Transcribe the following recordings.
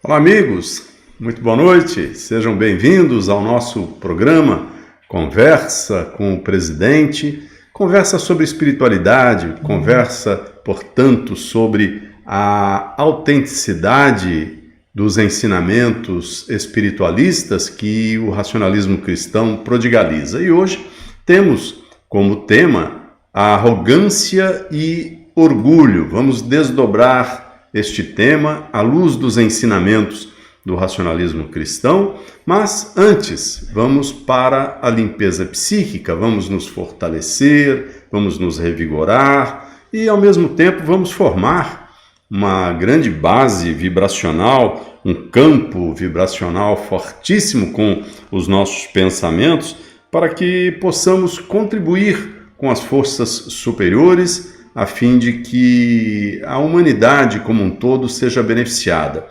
Olá, amigos, muito boa noite, sejam bem-vindos ao nosso programa Conversa com o Presidente. Conversa sobre espiritualidade, conversa, portanto, sobre a autenticidade dos ensinamentos espiritualistas que o racionalismo cristão prodigaliza. E hoje temos como tema a arrogância e orgulho. Vamos desdobrar este tema à luz dos ensinamentos do racionalismo cristão, mas antes vamos para a limpeza psíquica, vamos nos fortalecer, vamos nos revigorar e ao mesmo tempo vamos formar uma grande base vibracional, um campo vibracional fortíssimo com os nossos pensamentos para que possamos contribuir com as forças superiores a fim de que a humanidade como um todo seja beneficiada.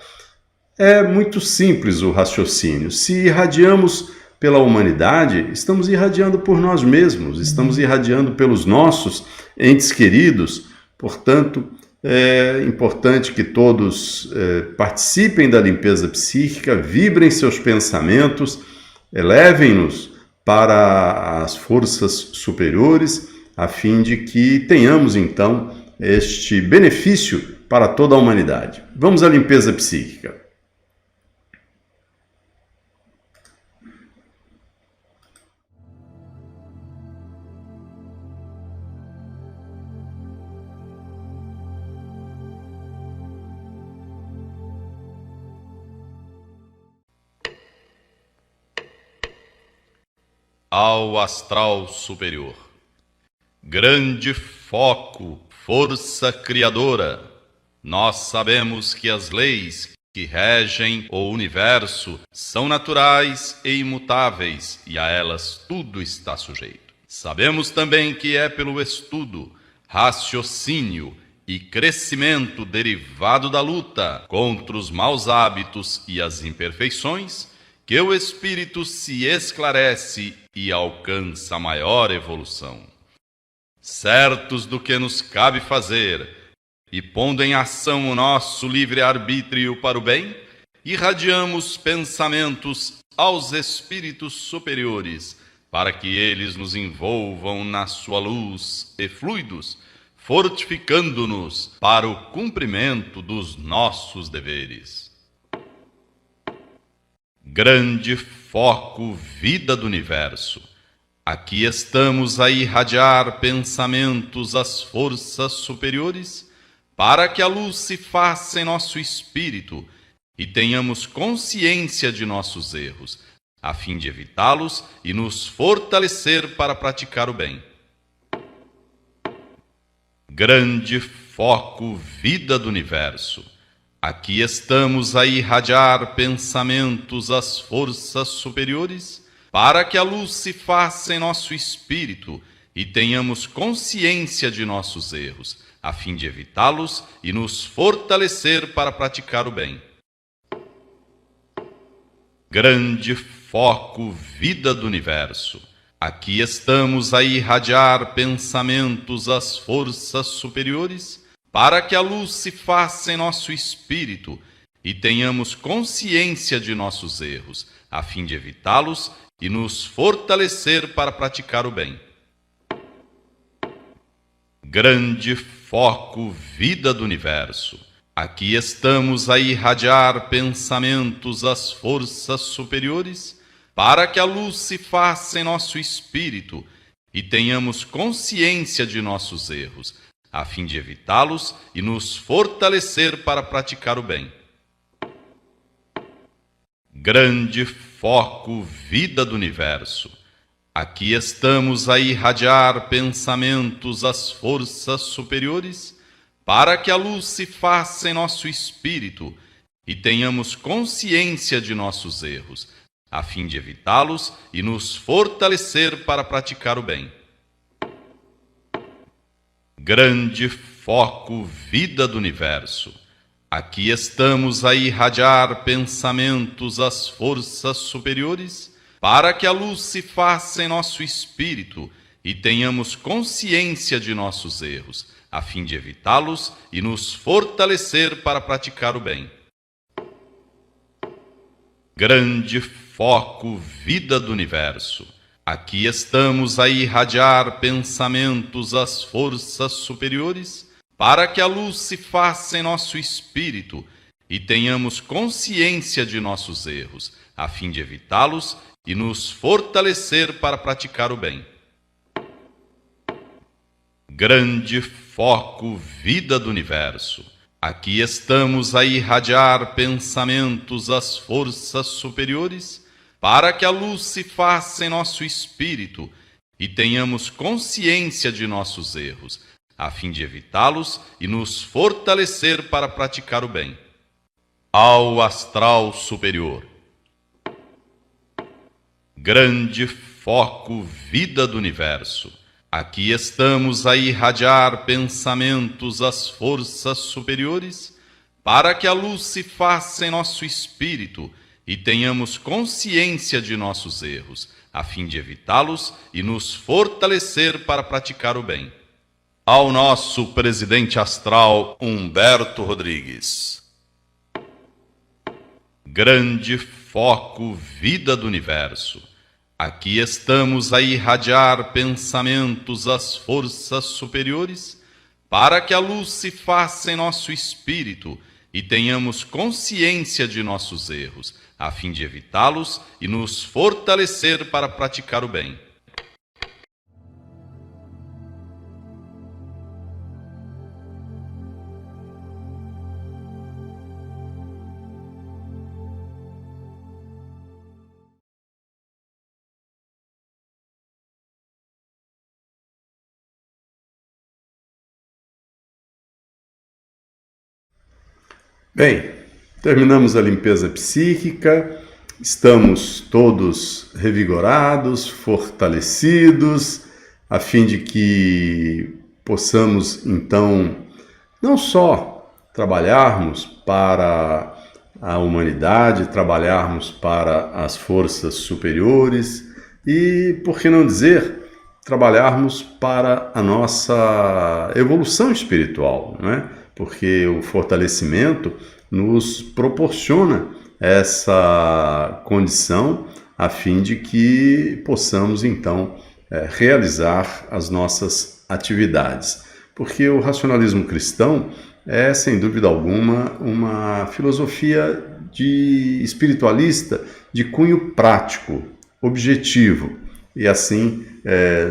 É muito simples o raciocínio. Se irradiamos pela humanidade, estamos irradiando por nós mesmos, estamos irradiando pelos nossos entes queridos. Portanto, é importante que todos participem da limpeza psíquica, vibrem seus pensamentos, elevem-nos para as forças superiores, a fim de que tenhamos, então, este benefício para toda a humanidade. Vamos à limpeza psíquica. Ao astral superior. Grande foco, força criadora. Nós sabemos que as leis que regem o universo são naturais e imutáveis, e a elas tudo está sujeito. Sabemos também que é pelo estudo, raciocínio e crescimento derivado da luta contra os maus hábitos e as imperfeições que o espírito se esclarece e alcança a maior evolução. Certos do que nos cabe fazer e pondo em ação o nosso livre-arbítrio para o bem, irradiamos pensamentos aos espíritos superiores para que eles nos envolvam na sua luz e fluidos, fortificando-nos para o cumprimento dos nossos deveres. Grande foco, vida do universo. Aqui estamos a irradiar pensamentos às forças superiores para que a luz se faça em nosso espírito e tenhamos consciência de nossos erros, a fim de evitá-los e nos fortalecer para praticar o bem. Grande foco, vida do universo. Aqui estamos a irradiar pensamentos às forças superiores para que a luz se faça em nosso espírito e tenhamos consciência de nossos erros, a fim de evitá-los e nos fortalecer para praticar o bem. Grande foco, vida do universo. Aqui estamos a irradiar pensamentos às forças superiores para que a luz se faça em nosso espírito e tenhamos consciência de nossos erros, a fim de evitá-los e nos fortalecer para praticar o bem. Grande foco, vida do universo. Aqui estamos a irradiar pensamentos às forças superiores para que a luz se faça em nosso espírito e tenhamos consciência de nossos erros, a fim de evitá-los e nos fortalecer para praticar o bem. Grande foco, vida do universo. Aqui estamos a irradiar pensamentos às forças superiores para que a luz se faça em nosso espírito e tenhamos consciência de nossos erros, a fim de evitá-los e nos fortalecer para praticar o bem. Grande foco, vida do universo. Aqui estamos a irradiar pensamentos às forças superiores para que a luz se faça em nosso espírito e tenhamos consciência de nossos erros, a fim de evitá-los e nos fortalecer para praticar o bem. Grande foco, vida do universo. Aqui estamos a irradiar pensamentos às forças superiores para que a luz se faça em nosso espírito e tenhamos consciência de nossos erros, a fim de evitá-los e nos fortalecer para praticar o bem. Grande foco, vida do universo. Aqui estamos a irradiar pensamentos às forças superiores para que a luz se faça em nosso espírito e tenhamos consciência de nossos erros, a fim de evitá-los e nos fortalecer para praticar o bem. Ao astral superior. Grande foco, vida do universo. Aqui estamos a irradiar pensamentos às forças superiores para que a luz se faça em nosso espírito e tenhamos consciência de nossos erros, a fim de evitá-los e nos fortalecer para praticar o bem. Ao nosso presidente astral, Humberto Rodrigues. Grande foco, vida do universo. Aqui estamos a irradiar pensamentos às forças superiores para que a luz se faça em nosso espírito e tenhamos consciência de nossos erros, a fim de evitá-los e nos fortalecer para praticar o bem. Bem, terminamos a limpeza psíquica, estamos todos revigorados, fortalecidos, a fim de que possamos, então, não só trabalharmos para a humanidade, trabalharmos para as forças superiores e, por que não dizer, trabalharmos para a nossa evolução espiritual, não é? Porque o fortalecimento nos proporciona essa condição a fim de que possamos, então, realizar as nossas atividades. Porque o racionalismo cristão é, sem dúvida alguma, uma filosofia espiritualista de cunho prático, objetivo. E assim,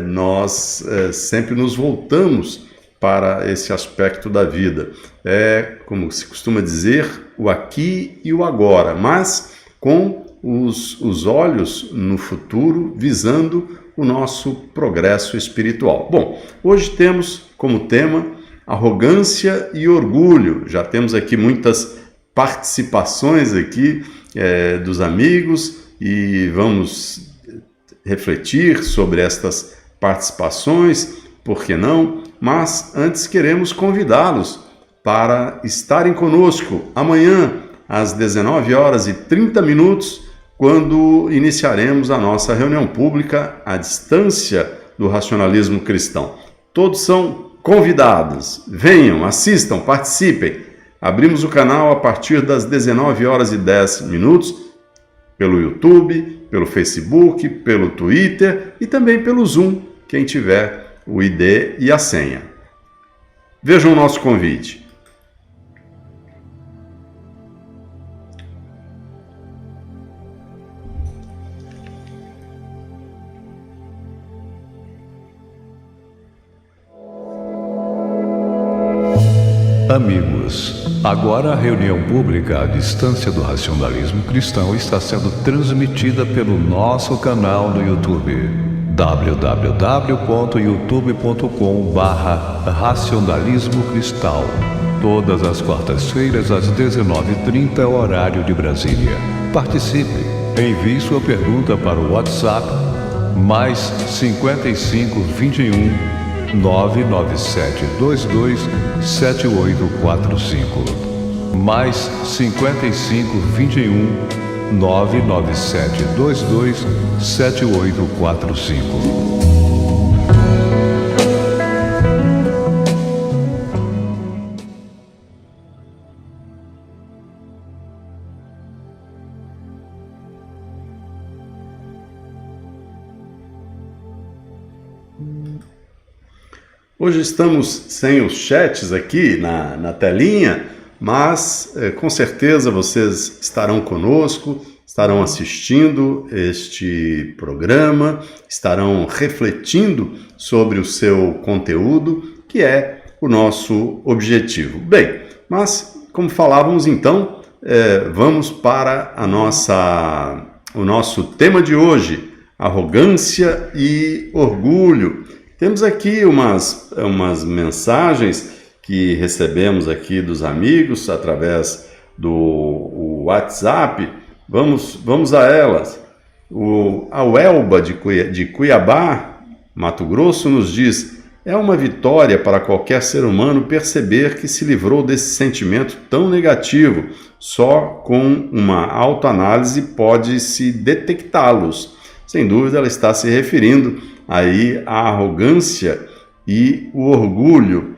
nós sempre nos voltamos para esse aspecto da vida. É, como se costuma dizer, o aqui e o agora, mas com os olhos no futuro, visando o nosso progresso espiritual. Bom, hoje temos como tema arrogância e orgulho. Já temos aqui muitas participações aqui dos amigos e vamos refletir sobre estas participações, por que não? Mas antes queremos convidá-los para estarem conosco amanhã às 19h30, quando iniciaremos a nossa reunião pública à distância do racionalismo cristão. Todos são convidados. Venham, assistam, participem. Abrimos o canal a partir das 19h10 pelo YouTube, pelo Facebook, pelo Twitter e também pelo Zoom, quem tiver o ID e a senha. Vejam o nosso convite. Amigos, agora a reunião pública à distância do racionalismo cristão está sendo transmitida pelo nosso canal no YouTube. www.youtube.com/racionalismo cristal. Todas as quartas-feiras às 19h30, horário de Brasília. Participe. Envie sua pergunta para o WhatsApp mais 55 21 99722 7845. Mais 55 21 99722 7845. Hoje estamos sem os chats aqui na telinha, mas com certeza vocês estarão conosco, estarão assistindo este programa, estarão refletindo sobre o seu conteúdo, que é o nosso objetivo. Bem, mas como falávamos então, vamos para o nosso tema de hoje, arrogância e orgulho. Temos aqui umas mensagens que recebemos aqui dos amigos através do WhatsApp. Vamos a elas. A Welba de Cuiabá, Mato Grosso, nos diz: é uma vitória para qualquer ser humano perceber que se livrou desse sentimento tão negativo. Só com uma autoanálise pode-se detectá-los. Sem dúvida, ela está se referindo aí à arrogância e o orgulho.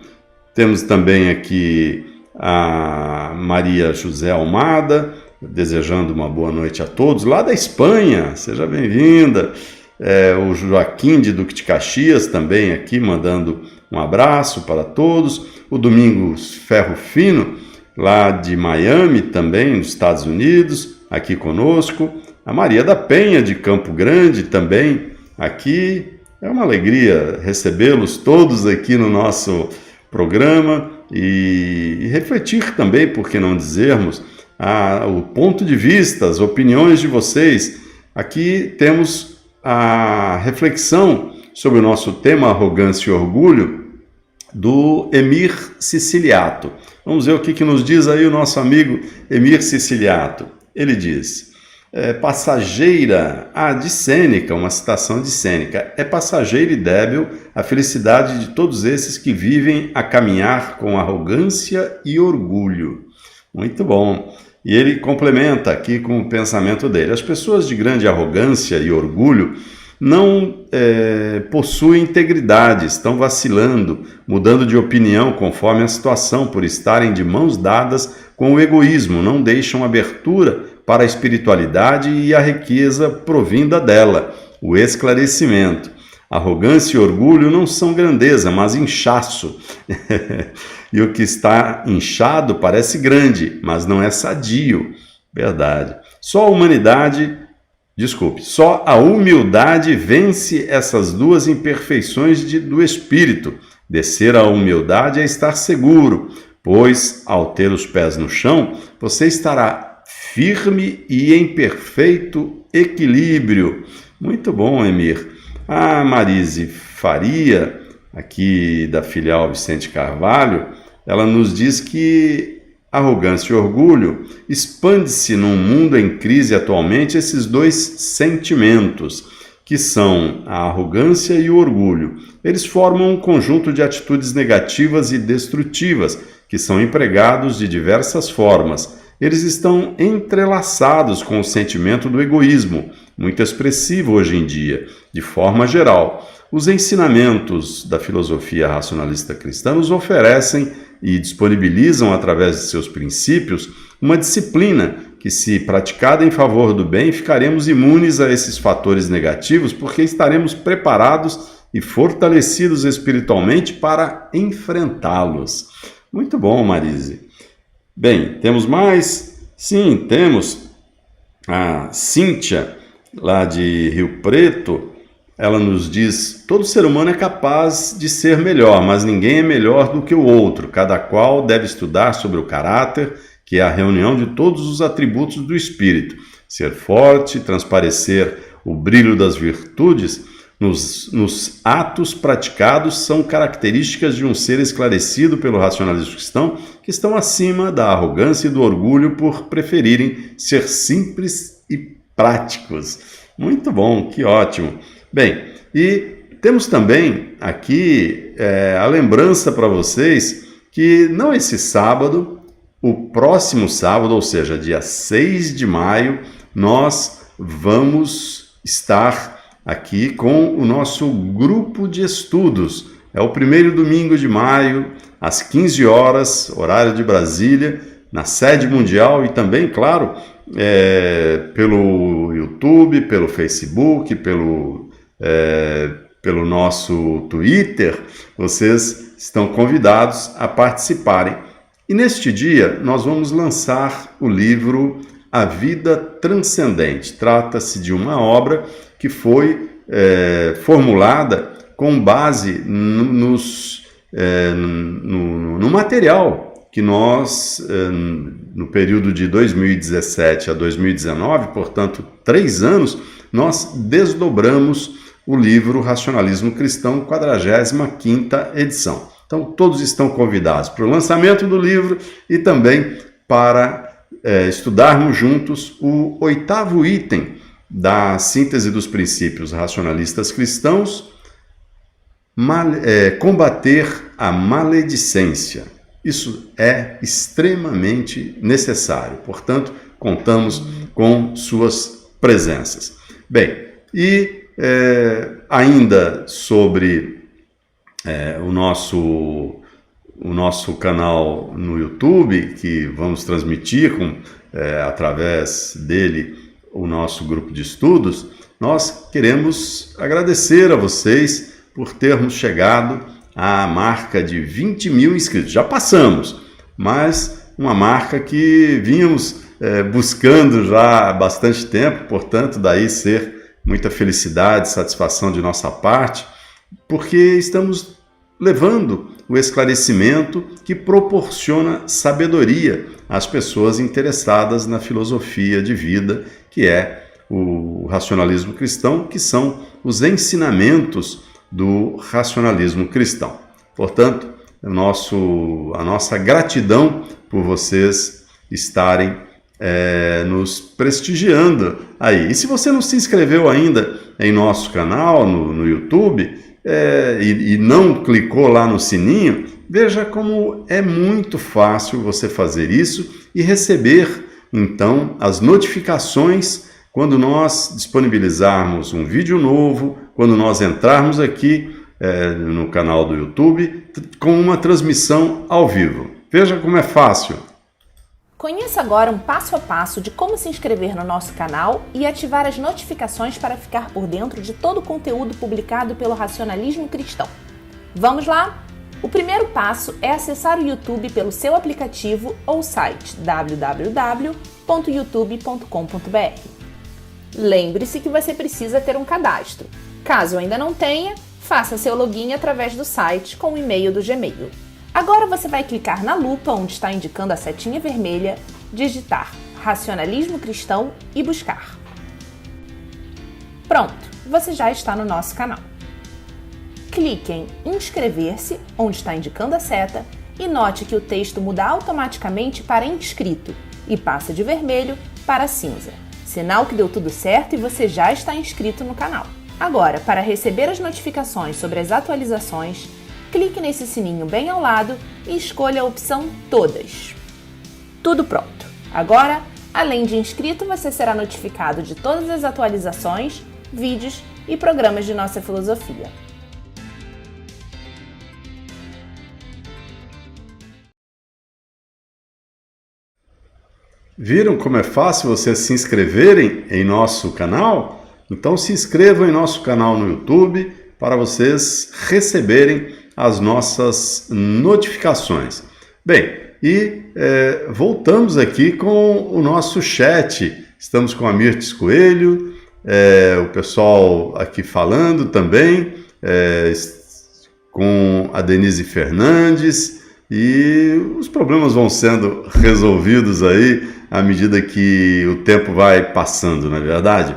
Temos também aqui a Maria José Almada, desejando uma boa noite a todos, lá da Espanha, seja bem-vinda. O Joaquim de Duque de Caxias também aqui, mandando um abraço para todos. O Domingos Ferro Fino, lá de Miami, também, nos Estados Unidos, aqui conosco. A Maria da Penha, de Campo Grande, também aqui. É uma alegria recebê-los todos aqui no nosso programa e refletir também, por que não dizermos, o ponto de vista, as opiniões de vocês. Aqui temos a reflexão sobre o nosso tema arrogância e orgulho do Emir Siciliato. Vamos ver o que nos diz aí o nosso amigo Emir Siciliato. Ele diz: passageira, de Sêneca, uma citação de Sêneca: é passageira e débil a felicidade de todos esses que vivem a caminhar com arrogância e orgulho. Muito bom. E ele complementa aqui com o pensamento dele: as pessoas de grande arrogância e orgulho não possuem integridade, estão vacilando, mudando de opinião conforme a situação, por estarem de mãos dadas com o egoísmo, não deixam abertura para a espiritualidade e a riqueza provinda dela, o esclarecimento. Arrogância e orgulho não são grandeza, mas inchaço. E o que está inchado parece grande, mas não é sadio. Verdade. Só a humildade vence essas duas imperfeições do espírito. Descer à humildade é estar seguro, pois, ao ter os pés no chão, você estará firme e em perfeito equilíbrio. Muito bom, Emir. A Marise Faria, aqui da filial Vicente Carvalho, ela nos diz que arrogância e orgulho expande-se num mundo em crise atualmente esses dois sentimentos, que são a arrogância e o orgulho. Eles formam um conjunto de atitudes negativas e destrutivas, que são empregados de diversas formas. Eles estão entrelaçados com o sentimento do egoísmo, muito expressivo hoje em dia, de forma geral. Os ensinamentos da filosofia racionalista cristã nos oferecem e disponibilizam, através de seus princípios, uma disciplina que, se praticada em favor do bem, ficaremos imunes a esses fatores negativos, porque estaremos preparados e fortalecidos espiritualmente para enfrentá-los. Muito bom, Marise. Bem, temos mais? Sim, temos a Cíntia, lá de Rio Preto. Ela nos diz: todo ser humano é capaz de ser melhor, mas ninguém é melhor do que o outro. Cada qual deve estudar sobre o caráter, que é a reunião de todos os atributos do espírito. Ser forte, transparecer o brilho das virtudes nos atos praticados são características de um ser esclarecido pelo racionalismo cristão, que estão acima da arrogância e do orgulho por preferirem ser simples e práticos. Muito bom, que ótimo. Bem, e temos também aqui a lembrança para vocês que não esse sábado, o próximo sábado, ou seja, dia 6 de maio, nós vamos estar aqui com o nosso grupo de estudos. É o primeiro domingo de maio, às 15 horas, horário de Brasília, na sede mundial e também, claro, pelo YouTube, pelo Facebook, pelo nosso Twitter, vocês estão convidados a participarem. E neste dia nós vamos lançar o livro A Vida Transcendente. Trata-se de uma obra que foi formulada com base no material que nós, no período de 2017 a 2019, portanto 3 anos, nós desdobramos o livro Racionalismo Cristão, 45ª edição. Então todos estão convidados para o lançamento do livro e também para estudarmos juntos o 8º item da síntese dos princípios racionalistas cristãos, combater a maledicência. Isso é extremamente necessário, portanto, contamos com suas presenças. Bem, e ainda sobre o nosso canal no YouTube, que vamos transmitir através dele o nosso grupo de estudos, nós queremos agradecer a vocês por termos chegado à marca de 20 mil inscritos. Já passamos, mas uma marca que vínhamos buscando já há bastante tempo, portanto, daí ser muita felicidade, satisfação de nossa parte, porque estamos levando o esclarecimento que proporciona sabedoria às pessoas interessadas na filosofia de vida, que é o racionalismo cristão, que são os ensinamentos do racionalismo cristão. Portanto, a nossa gratidão por vocês estarem nos prestigiando aí. E se você não se inscreveu ainda em nosso canal no YouTube e não clicou lá no sininho, veja como é muito fácil você fazer isso e receber então as notificações quando nós disponibilizarmos um vídeo novo, quando nós entrarmos aqui no canal do YouTube com uma transmissão ao vivo. Veja como é fácil. Conheça agora um passo a passo de como se inscrever no nosso canal e ativar as notificações para ficar por dentro de todo o conteúdo publicado pelo Racionalismo Cristão. Vamos lá? O primeiro passo é acessar o YouTube pelo seu aplicativo ou site www.youtube.com.br. Lembre-se que você precisa ter um cadastro. Caso ainda não tenha, faça seu login através do site com o e-mail do Gmail. Agora você vai clicar na lupa onde está indicando a setinha vermelha, digitar Racionalismo Cristão e buscar. Pronto, você já está no nosso canal. Clique em inscrever-se, onde está indicando a seta, e note que o texto muda automaticamente para inscrito e passa de vermelho para cinza. Sinal que deu tudo certo e você já está inscrito no canal. Agora, para receber as notificações sobre as atualizações, clique nesse sininho bem ao lado e escolha a opção Todas. Tudo pronto. Agora, além de inscrito, você será notificado de todas as atualizações, vídeos e programas de nossa filosofia. Viram como é fácil vocês se inscreverem em nosso canal? Então se inscrevam em nosso canal no YouTube para vocês receberem as nossas notificações. Bem, e voltamos aqui com o nosso chat. Estamos com a Mirtes Coelho, o pessoal aqui falando também, com a Denise Fernandes, e os problemas vão sendo resolvidos aí à medida que o tempo vai passando, não é verdade?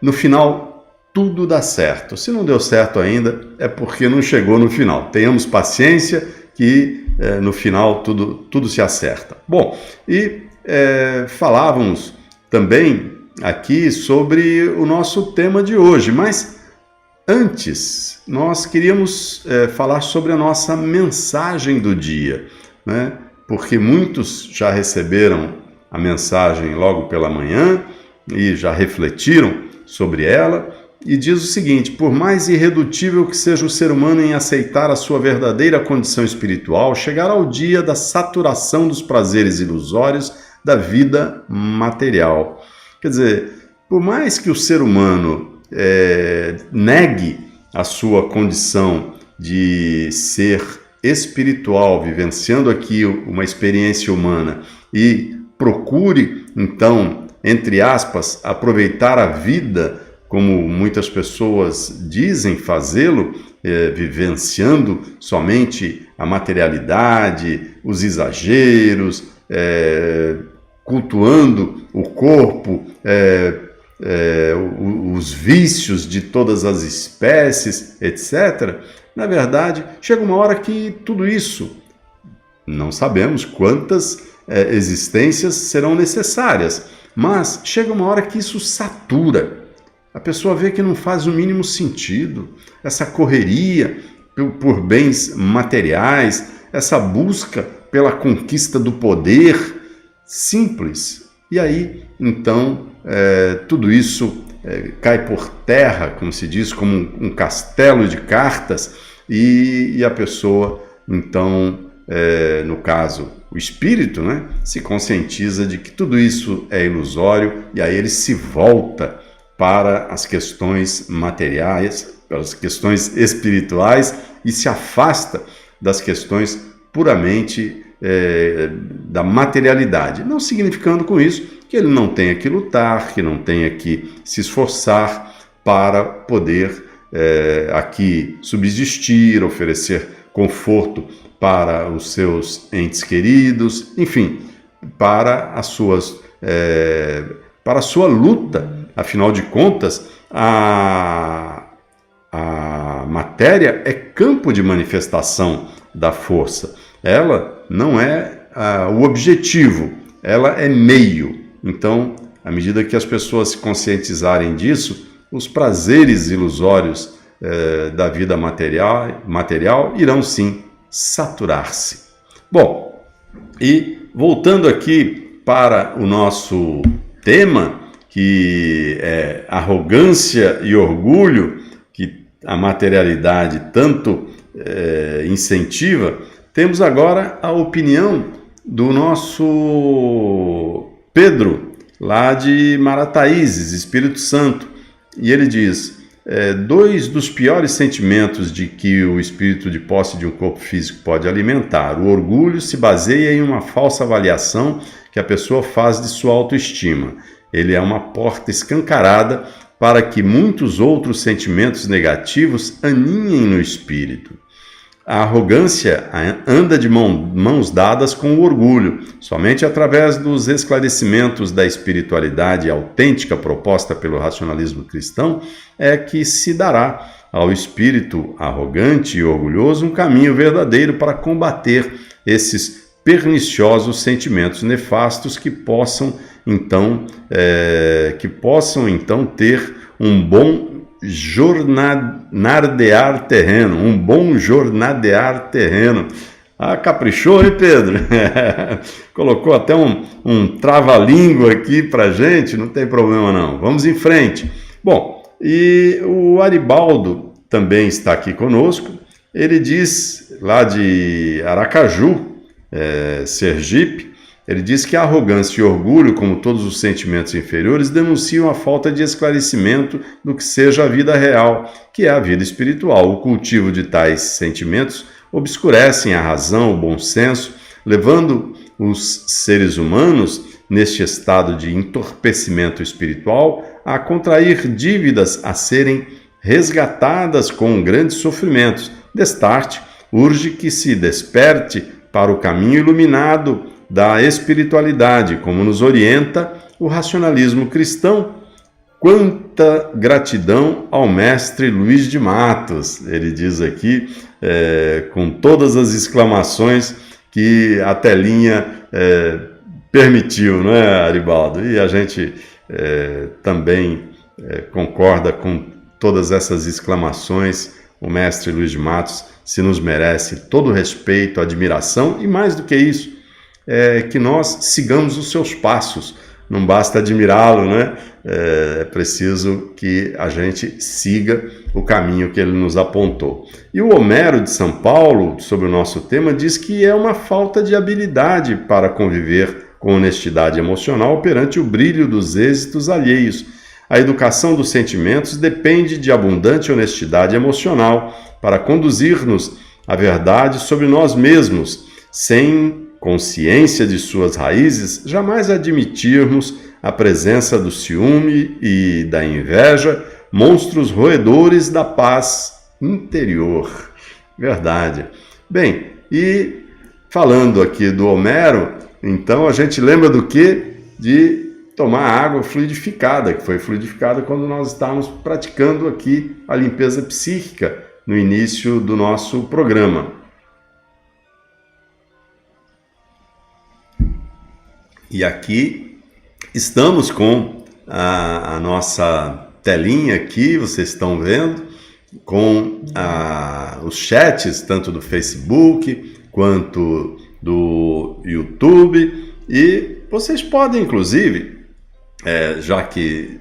No final, tudo dá certo. Se não deu certo ainda, é porque não chegou no final. Tenhamos paciência que no final tudo se acerta. Bom, e falávamos também aqui sobre o nosso tema de hoje, mas antes nós queríamos falar sobre a nossa mensagem do dia, né? Porque muitos já receberam a mensagem logo pela manhã e já refletiram sobre ela, e diz o seguinte: por mais irredutível que seja o ser humano em aceitar a sua verdadeira condição espiritual, chegará o dia da saturação dos prazeres ilusórios da vida material. Quer dizer, por mais que o ser humano negue a sua condição de ser espiritual, vivenciando aqui uma experiência humana, e procure, então, entre aspas, aproveitar a vida, como muitas pessoas dizem fazê-lo, vivenciando somente a materialidade, os exageros, cultuando o corpo, os vícios de todas as espécies, etc. Na verdade, chega uma hora que tudo isso, não sabemos quantas existências serão necessárias, mas chega uma hora que isso satura. A pessoa vê que não faz o mínimo sentido essa correria por bens materiais, essa busca pela conquista do poder simples. E aí, então, tudo isso cai por terra, como se diz, como um castelo de cartas, e a pessoa, então, no caso, o espírito, né, se conscientiza de que tudo isso é ilusório, e aí ele se volta para as questões materiais, para as questões espirituais, e se afasta das questões puramente da materialidade, não significando com isso que ele não tenha que lutar, que não tenha que se esforçar para poder aqui subsistir, oferecer conforto para os seus entes queridos, enfim, para a sua luta. Afinal de contas, a matéria é campo de manifestação da força. Ela não é o objetivo, ela é meio. Então, à medida que as pessoas se conscientizarem disso, os prazeres ilusórios da vida material irão sim saturar-se. Bom, e voltando aqui para o nosso tema, que é arrogância e orgulho, que a materialidade tanto incentiva, temos agora a opinião do nosso Pedro, lá de Marataízes, Espírito Santo. E ele diz: dois dos piores sentimentos de que o espírito de posse de um corpo físico pode alimentar. O orgulho se baseia em uma falsa avaliação que a pessoa faz de sua autoestima. Ele é uma porta escancarada para que muitos outros sentimentos negativos aninhem no espírito. A arrogância anda de mãos dadas com o orgulho. Somente através dos esclarecimentos da espiritualidade autêntica proposta pelo racionalismo cristão é que se dará ao espírito arrogante e orgulhoso um caminho verdadeiro para combater esses perniciosos sentimentos nefastos que possam então ter um bom jornadear terreno. Ah, caprichou, hein, Pedro? Colocou até um trava-língua aqui pra gente, não tem problema não. Vamos em frente. Bom, e o Aribaldo também está aqui conosco. Ele diz, lá de Aracaju, Sergipe, ele diz que a arrogância e orgulho, como todos os sentimentos inferiores, denunciam a falta de esclarecimento do que seja a vida real, que é a vida espiritual. O cultivo de tais sentimentos obscurecem a razão, o bom senso, levando os seres humanos, neste estado de entorpecimento espiritual, a contrair dívidas a serem resgatadas com grandes sofrimentos. Destarte, urge que se desperte para o caminho iluminado da espiritualidade, como nos orienta o racionalismo cristão. Quanta gratidão ao mestre Luiz de Matos, ele diz aqui, com todas as exclamações que a telinha permitiu, não é, Aribaldo? E a gente também concorda com todas essas exclamações. O mestre Luiz de Matos se nos merece todo o respeito, admiração, e mais do que isso, que nós sigamos os seus passos. Não basta admirá-lo, né? É preciso que a gente siga o caminho que ele nos apontou. E o Homero de São Paulo, sobre o nosso tema, diz que é uma falta de habilidade para conviver com honestidade emocional perante o brilho dos êxitos alheios. A educação dos sentimentos depende de abundante honestidade emocional para conduzir-nos à verdade sobre nós mesmos, sem consciência de suas raízes, jamais admitirmos a presença do ciúme e da inveja, monstros roedores da paz interior. Verdade. Bem, e falando aqui do Homero, então a gente lembra do quê? De tomar água fluidificada, que foi fluidificada quando nós estávamos praticando aqui a limpeza psíquica no início do nosso programa. E aqui estamos com a nossa telinha aqui, vocês estão vendo, com os chats, tanto do Facebook quanto do YouTube, e vocês podem, inclusive, já que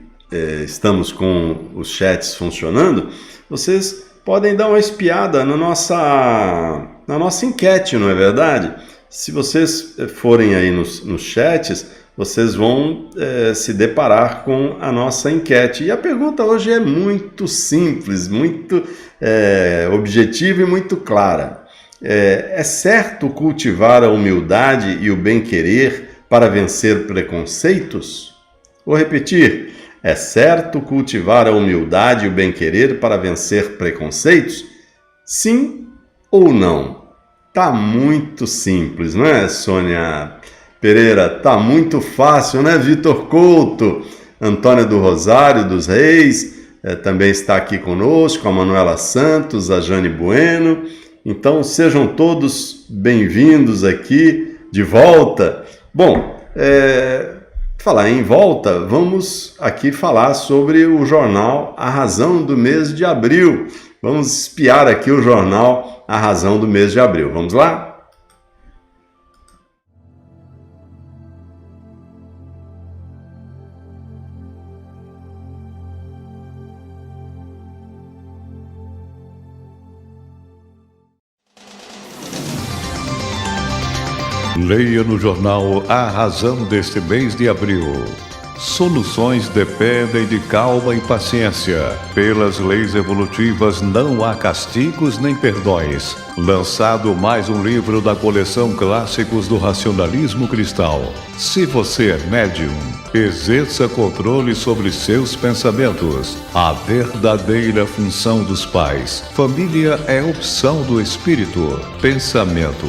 estamos com os chats funcionando, vocês podem dar uma espiada na nossa enquete, não é verdade? Se vocês forem aí nos chats, vocês vão se deparar com a nossa enquete. E a pergunta hoje é muito simples, muito objetiva e muito clara. É certo cultivar a humildade e o bem-querer para vencer preconceitos? Vou repetir. É certo cultivar a humildade e o bem-querer para vencer preconceitos? Sim ou não? Tá muito simples, não é, Sônia Pereira? Tá muito fácil, né, Vitor Couto? Antônia do Rosário dos Reis também está aqui conosco, a Manuela Santos, a Jane Bueno. Então, sejam todos bem-vindos aqui de volta. Bom, falar em volta, vamos aqui falar sobre o jornal A Razão do mês de abril. Vamos espiar aqui o jornal A Razão do mês de abril. Vamos lá? Leia no jornal A Razão deste mês de abril. Soluções dependem de calma e paciência. Pelas leis evolutivas não há castigos nem perdões. Lançado mais um livro da coleção Clássicos do Racionalismo Cristal. Se você é médium, exerça controle sobre seus pensamentos. A verdadeira função dos pais. Família é opção do espírito. Pensamento.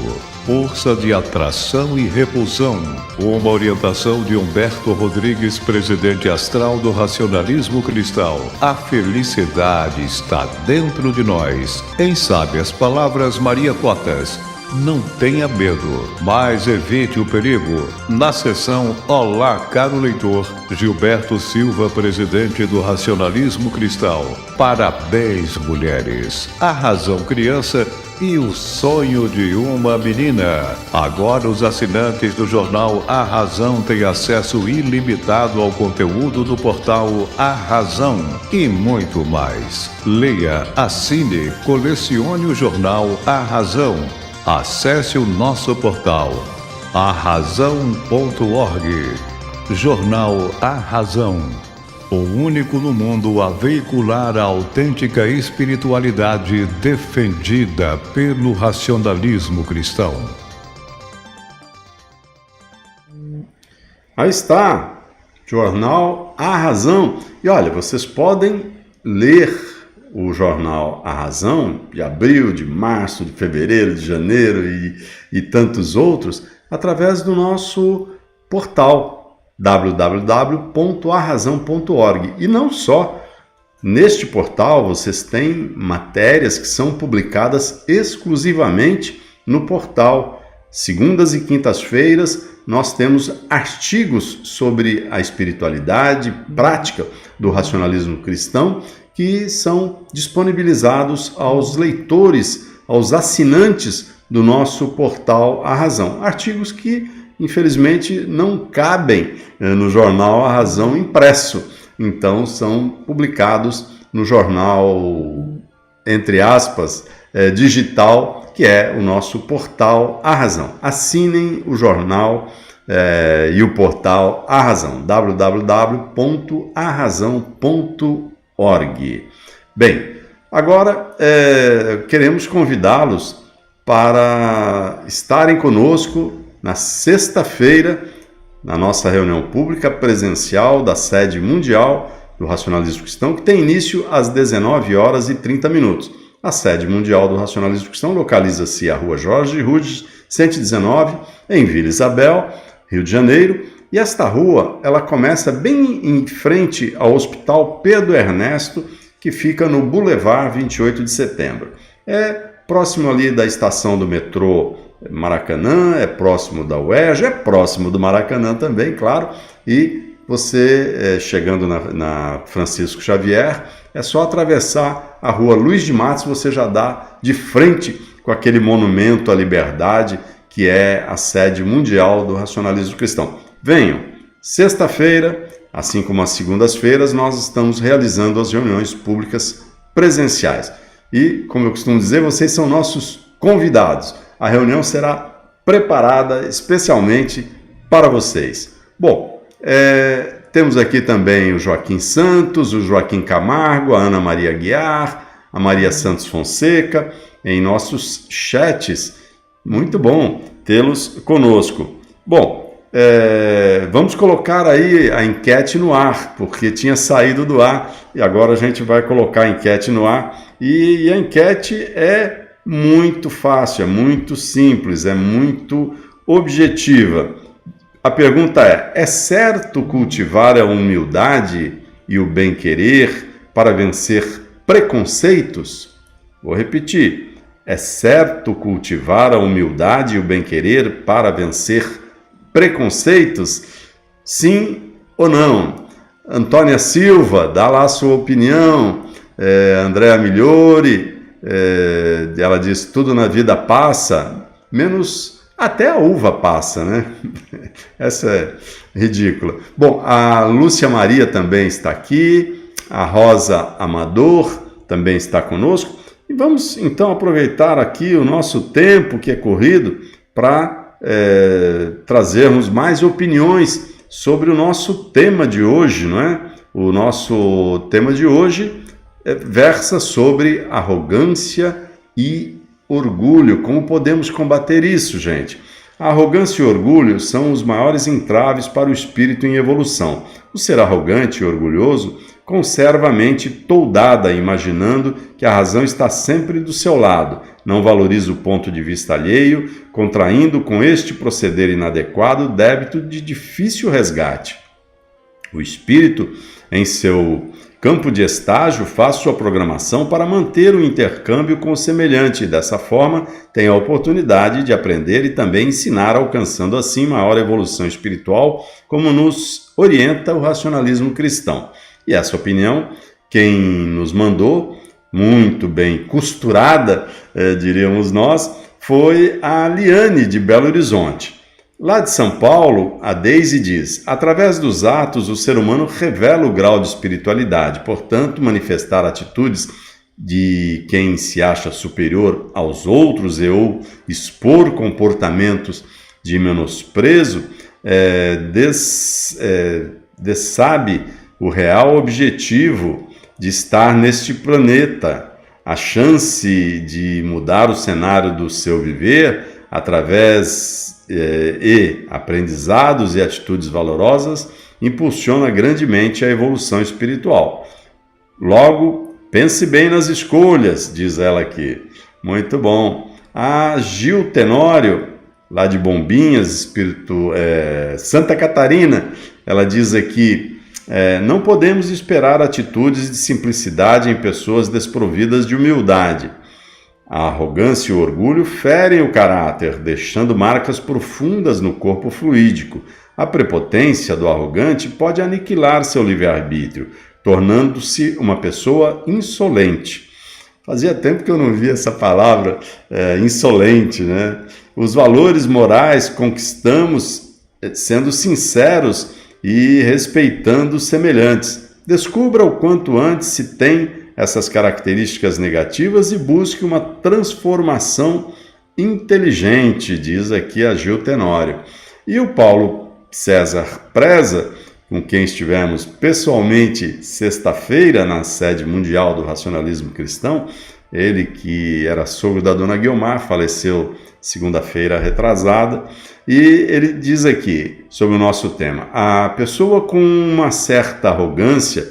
Força de atração e repulsão. Uma orientação de Humberto Rodrigues, presidente astral do Racionalismo Cristal. A felicidade está dentro de nós. Em sábias palavras, Maria Cotas. Não tenha medo, mas evite o perigo. Na sessão Olá, caro leitor, Gilberto Silva, presidente do Racionalismo Cristal. Parabéns, mulheres. A razão criança e o sonho de uma menina. Agora os assinantes do jornal A Razão têm acesso ilimitado ao conteúdo do portal A Razão e muito mais. Leia, assine, colecione o jornal A Razão. Acesse o nosso portal arrazão.org. Jornal A Razão. O único no mundo a veicular a autêntica espiritualidade defendida pelo racionalismo cristão. Aí está, jornal A Razão. E olha, vocês podem ler o jornal A Razão de abril, de março, de fevereiro, de janeiro e tantos outros através do nosso portal www.arrazão.org. E não só, neste portal vocês têm matérias que são publicadas exclusivamente no portal. Segundas e quintas-feiras nós temos artigos sobre a espiritualidade prática do racionalismo cristão que são disponibilizados aos leitores, aos assinantes do nosso portal A Razão. Artigos que infelizmente não cabem no jornal A Razão impresso, então são publicados no jornal, entre aspas, digital, que é o nosso portal A Razão. Assinem o jornal e o portal A Razão, www.arrazão.org. Bem, agora queremos convidá-los para estarem conosco na sexta-feira, na nossa reunião pública presencial da sede mundial do Racionalismo Cristão, que tem início às 19h30. A sede mundial do Racionalismo Cristão localiza-se à Rua Jorge Rudes, 119, em Vila Isabel, Rio de Janeiro, e esta rua ela começa bem em frente ao Hospital Pedro Ernesto, que fica no Boulevard 28 de Setembro. É próximo ali da estação do metrô Maracanã, é próximo da UERJ, é próximo do Maracanã também, claro, e você, chegando na Francisco Xavier, é só atravessar a rua Luiz de Matos, você já dá de frente com aquele monumento à liberdade, que é a sede mundial do Racionalismo Cristão. Venham, sexta-feira, assim como as segundas-feiras, nós estamos realizando as reuniões públicas presenciais. E, como eu costumo dizer, vocês são nossos convidados. A reunião será preparada especialmente para vocês. Bom, temos aqui também o Joaquim Santos, o Joaquim Camargo, a Ana Maria Guiar, a Maria Santos Fonseca, em nossos chats. Muito bom tê-los conosco. Bom, vamos colocar aí a enquete no ar, porque tinha saído do ar e agora a gente vai colocar a enquete no ar. E a enquete é muito fácil, é muito simples, é muito objetiva. A pergunta é certo cultivar a humildade e o bem-querer para vencer preconceitos? Vou repetir. É certo cultivar a humildade e o bem-querer para vencer preconceitos? Sim ou não? Antônia Silva, dá lá a sua opinião. Andréa Migliori, ela diz, tudo na vida passa, menos até a uva passa, né? Essa é ridícula. Bom, a Lúcia Maria também está aqui, a Rosa Amador também está conosco. E vamos, então, aproveitar aqui o nosso tempo, que é corrido, para trazermos mais opiniões sobre o nosso tema de hoje, não é? O nosso tema de hoje versa sobre arrogância e orgulho. Como podemos combater isso, gente? A arrogância e o orgulho são os maiores entraves para o espírito em evolução. O ser arrogante e orgulhoso conserva a mente toldada, imaginando que a razão está sempre do seu lado, não valoriza o ponto de vista alheio, contraindo com este proceder inadequado débito de difícil resgate. O espírito, em seu campo de estágio, faz sua programação para manter o intercâmbio com o semelhante e, dessa forma, tem a oportunidade de aprender e também ensinar, alcançando assim maior evolução espiritual, como nos orienta o racionalismo cristão. E essa opinião, quem nos mandou, muito bem costurada, diríamos nós, foi a Liane, de Belo Horizonte. Lá de São Paulo, a Deise diz, através dos atos, o ser humano revela o grau de espiritualidade. Portanto, manifestar atitudes de quem se acha superior aos outros ou expor comportamentos de menosprezo sabe o real objetivo de estar neste planeta. A chance de mudar o cenário do seu viver através aprendizados e atitudes valorosas impulsiona grandemente a evolução espiritual. Logo, pense bem nas escolhas, diz ela aqui. Muito bom. A Gil Tenório, lá de Bombinhas, Santa Catarina, ela diz aqui, não podemos esperar atitudes de simplicidade em pessoas desprovidas de humildade. A arrogância e o orgulho ferem o caráter, deixando marcas profundas no corpo fluídico. A prepotência do arrogante pode aniquilar seu livre-arbítrio, tornando-se uma pessoa insolente. Fazia tempo que eu não via essa palavra, insolente, né? Os valores morais conquistamos sendo sinceros e respeitando os semelhantes. Descubra o quanto antes se tem essas características negativas e busque uma transformação inteligente, diz aqui a Gil Tenório. E o Paulo César Preza, com quem estivemos pessoalmente sexta-feira na sede mundial do racionalismo cristão. Ele que era sogro da dona Guiomar, faleceu segunda-feira retrasada, e ele diz aqui sobre o nosso tema: a pessoa com uma certa arrogância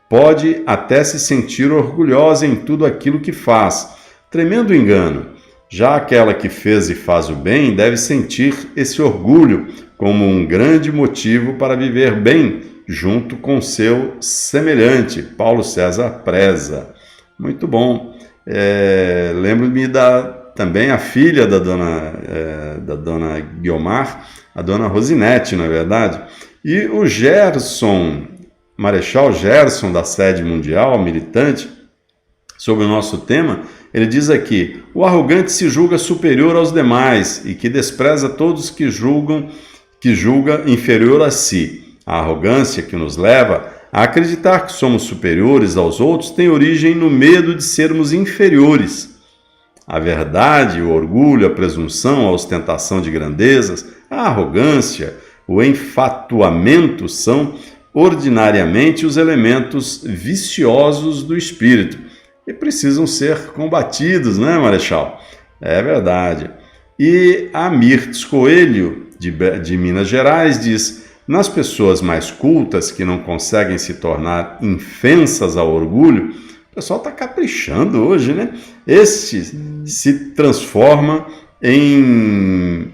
pode até se sentir orgulhosa em tudo aquilo que faz. Tremendo engano. Já aquela que fez e faz o bem deve sentir esse orgulho como um grande motivo para viver bem junto com seu semelhante. Paulo César Preza. Muito bom. Lembro-me também a filha da dona Guiomar, a dona Rosinete, não é verdade? E o Gerson, Marechal Gerson, da sede mundial, militante, sobre o nosso tema, ele diz aqui: o arrogante se julga superior aos demais e que despreza todos que julga inferior a si. A arrogância que nos leva a acreditar que somos superiores aos outros tem origem no medo de sermos inferiores. A verdade, o orgulho, a presunção, a ostentação de grandezas, a arrogância, o enfatuamento são ordinariamente os elementos viciosos do espírito e precisam ser combatidos, né, Marechal? É verdade. E a Mirtes Coelho, de Minas Gerais, diz: nas pessoas mais cultas que não conseguem se tornar infensas ao orgulho, o pessoal está caprichando hoje, né? Este se transforma em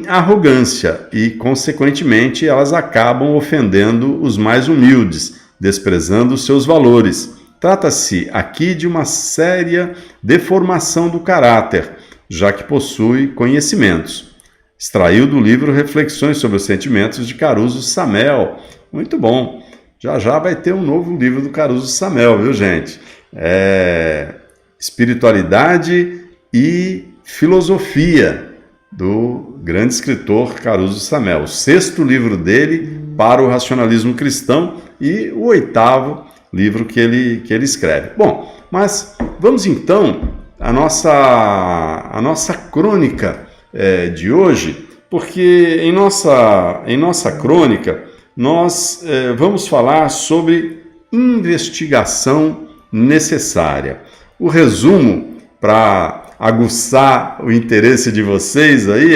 arrogância e, consequentemente, elas acabam ofendendo os mais humildes, desprezando os seus valores. Trata-se aqui de uma séria deformação do caráter, já que possui conhecimentos. Extraiu do livro Reflexões sobre os Sentimentos de Caruso Samel. Muito bom. Já vai ter um novo livro do Caruso Samel, viu, gente? Espiritualidade e Filosofia, do grande escritor Caruso Samel. O 6º livro dele para o racionalismo cristão e o 8º livro que ele escreve. Bom, mas vamos então à nossa crônica de hoje, porque em nossa crônica nós vamos falar sobre investigação necessária. O resumo, para aguçar o interesse de vocês aí,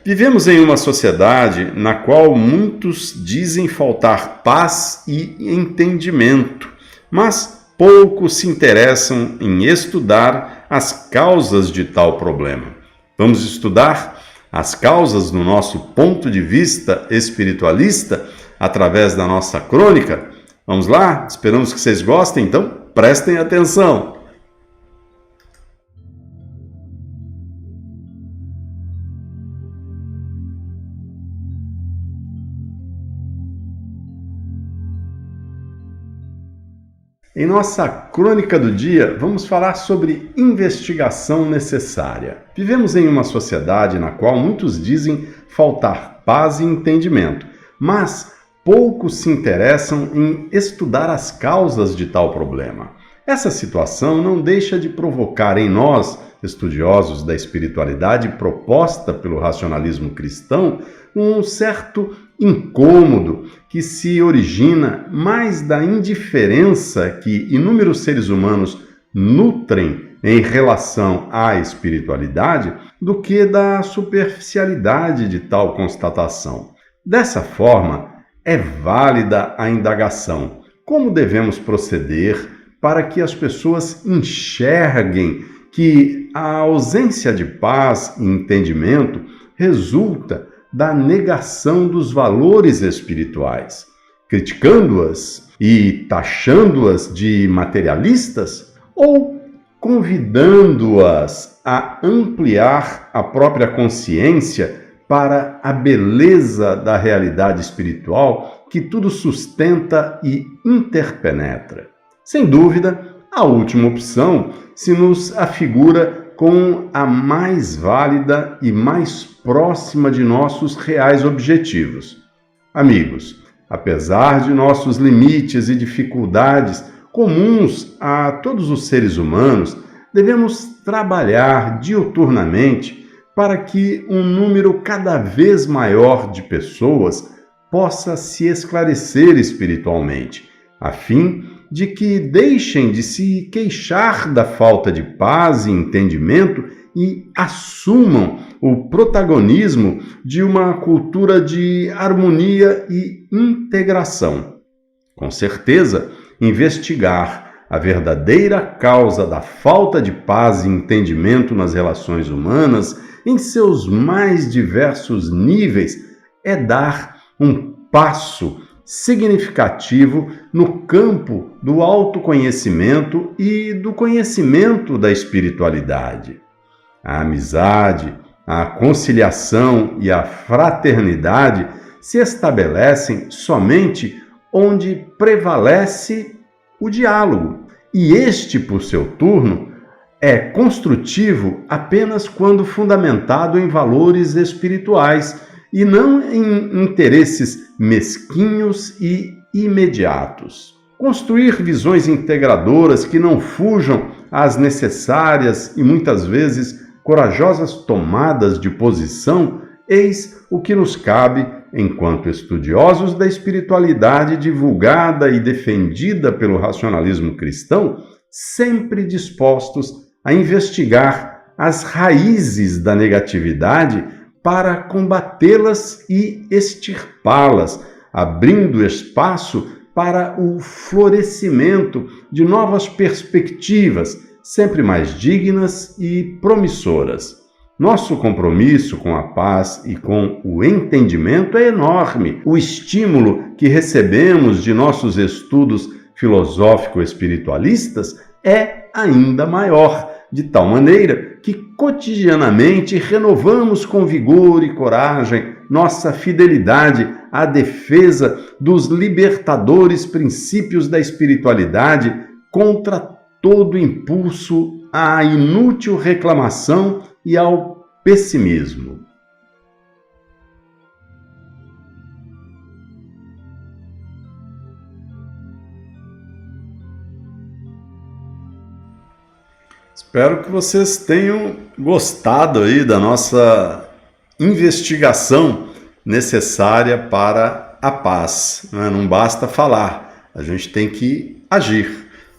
vivemos em uma sociedade na qual muitos dizem faltar paz e entendimento, mas poucos se interessam em estudar as causas de tal problema. Vamos estudar as causas no nosso ponto de vista espiritualista através da nossa crônica? Vamos lá? Esperamos que vocês gostem, então prestem atenção. Em nossa crônica do dia, vamos falar sobre investigação necessária. Vivemos em uma sociedade na qual muitos dizem faltar paz e entendimento, mas poucos se interessam em estudar as causas de tal problema. Essa situação não deixa de provocar em nós, estudiosos da espiritualidade proposta pelo racionalismo cristão, um certo incômodo que se origina mais da indiferença que inúmeros seres humanos nutrem em relação à espiritualidade do que da superficialidade de tal constatação. Dessa forma, é válida a indagação: como devemos proceder para que as pessoas enxerguem que a ausência de paz e entendimento resulta da negação dos valores espirituais, criticando-as e taxando-as de materialistas, ou convidando-as a ampliar a própria consciência para a beleza da realidade espiritual que tudo sustenta e interpenetra. Sem dúvida, a última opção se nos afigura com a mais válida e mais próxima de nossos reais objetivos. Amigos, apesar de nossos limites e dificuldades comuns a todos os seres humanos, devemos trabalhar diuturnamente para que um número cada vez maior de pessoas possa se esclarecer espiritualmente, a fim de que deixem de se queixar da falta de paz e entendimento e assumam o protagonismo de uma cultura de harmonia e integração. Com certeza, investigar a verdadeira causa da falta de paz e entendimento nas relações humanas, em seus mais diversos níveis, é dar um passo significativo no campo do autoconhecimento e do conhecimento da espiritualidade. A amizade, a conciliação e a fraternidade se estabelecem somente onde prevalece o diálogo, e este, por seu turno, é construtivo apenas quando fundamentado em valores espirituais e não em interesses mesquinhos e imediatos. Construir visões integradoras que não fujam às necessárias e muitas vezes corajosas tomadas de posição, eis o que nos cabe enquanto estudiosos da espiritualidade divulgada e defendida pelo racionalismo cristão, sempre dispostos a investigar as raízes da negatividade para combatê-las e extirpá-las, abrindo espaço para o florescimento de novas perspectivas, sempre mais dignas e promissoras. Nosso compromisso com a paz e com o entendimento é enorme. O estímulo que recebemos de nossos estudos filosófico-espiritualistas é ainda maior, de tal maneira que cotidianamente renovamos com vigor e coragem nossa fidelidade à defesa dos libertadores princípios da espiritualidade contra todo impulso à inútil reclamação e ao pessimismo. Espero que vocês tenham gostado aí da nossa investigação necessária para a paz. Não basta falar, a gente tem que agir,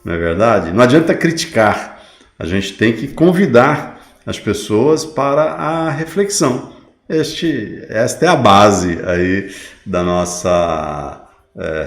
não é verdade? Não adianta criticar, a gente tem que convidar as pessoas para a reflexão. Esta é a base aí da nossa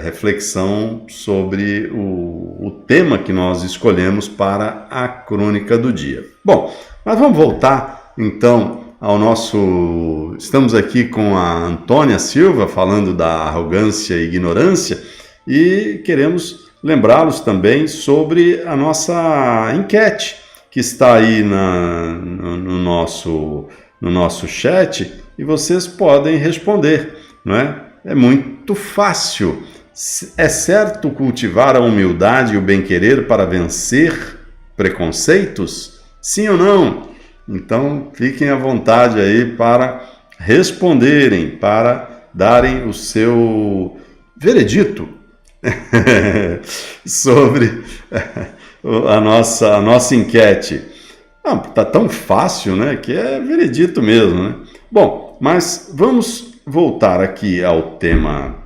reflexão sobre o tema que nós escolhemos para a crônica do dia. Bom, mas vamos voltar então ao nosso... Estamos aqui com a Antônia Silva falando da arrogância e ignorância e queremos lembrá-los também sobre a nossa enquete que está aí no nosso chat e vocês podem responder, não é? É muito fácil. É certo cultivar a humildade e o bem-querer para vencer preconceitos? Sim ou não? Então, fiquem à vontade aí para responderem, para darem o seu veredito sobre a nossa enquete. Tá tão fácil, né? Que é veredito mesmo, né? Bom, mas vamos voltar aqui ao tema